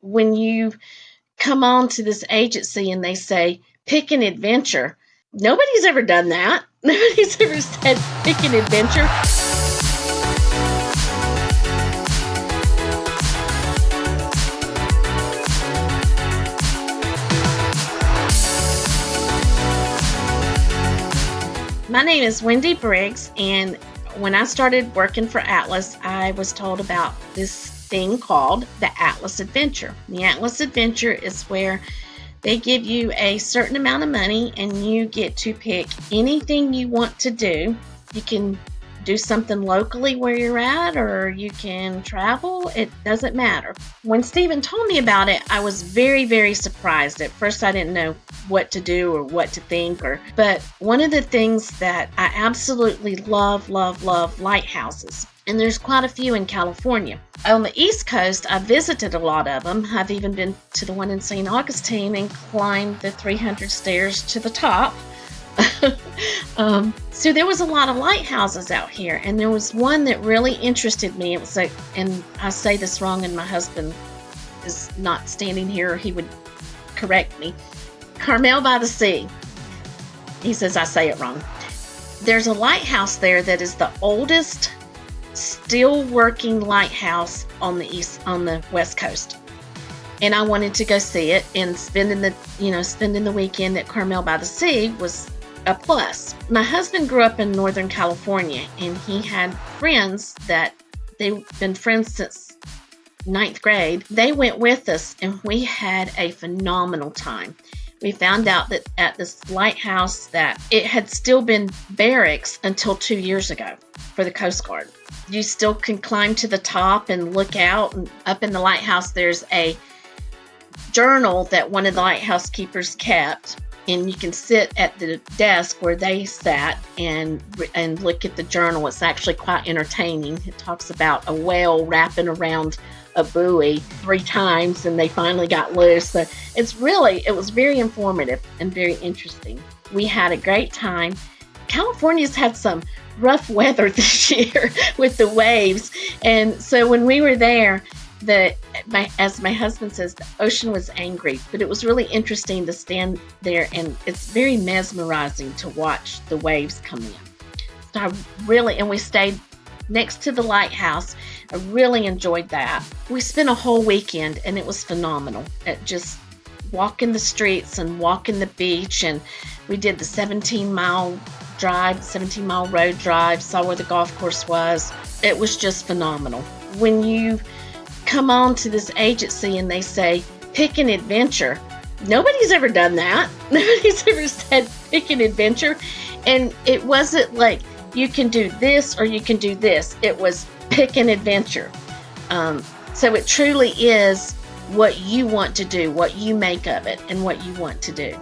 when you come on to this agency and they say, pick an adventure, nobody's ever done that. Nobody's ever said, pick an adventure. My name is Wendy Briggs, and when I started working for Atlas, I was told about this thing called the Atlas Adventure. The Atlas Adventure is where they give you a certain amount of money and you get to pick anything you want to do. You can do something locally where you're at, or you can travel. It doesn't matter. When Stephen told me about it, I was very, very surprised. At first, I didn't know what to do or what to think. But one of the things that I absolutely love lighthouses. And there's quite a few in California. On the East Coast, I visited a lot of them. I've even been to the one in St. Augustine and climbed the 300 stairs to the top. So there was a lot of lighthouses out here, and there was one that really interested me. It was like, and I say this wrong, and my husband is not standing here, he would correct me. Carmel by the Sea. He says I say it wrong. There's a lighthouse there that is the oldest still working lighthouse on the West Coast. And I wanted to go see it, and spending the weekend at Carmel by the Sea was a plus. My husband grew up in Northern California, and he had friends that they've been friends since 9th grade. They went with us, and we had a phenomenal time. We found out that at this lighthouse that it had still been barracks until 2 years ago for the Coast Guard. You still can climb to the top and look out, and up in the lighthouse there's a journal that one of the lighthouse keepers kept, and you can sit at the desk where they sat and look at the journal. It's actually quite entertaining. It talks about a whale wrapping around a buoy 3 times and they finally got loose. So it was very informative and very interesting. We had a great time. California's had some rough weather this year with the waves, and so when we were there, as my husband says, the ocean was angry, but it was really interesting to stand there, and it's very mesmerizing to watch the waves come in. So and we stayed next to the lighthouse. I really enjoyed that. We spent a whole weekend, and it was phenomenal. Just walking the streets and walking the beach, and we did the 17-mile road drive, saw where the golf course was. It was just phenomenal. When you come on to this agency and they say, pick an adventure, nobody's ever done that. Nobody's ever said, pick an adventure. And it wasn't like, you can do this or you can do this. It was, pick an adventure. So it truly is what you want to do, what you make of it, and what you want to do.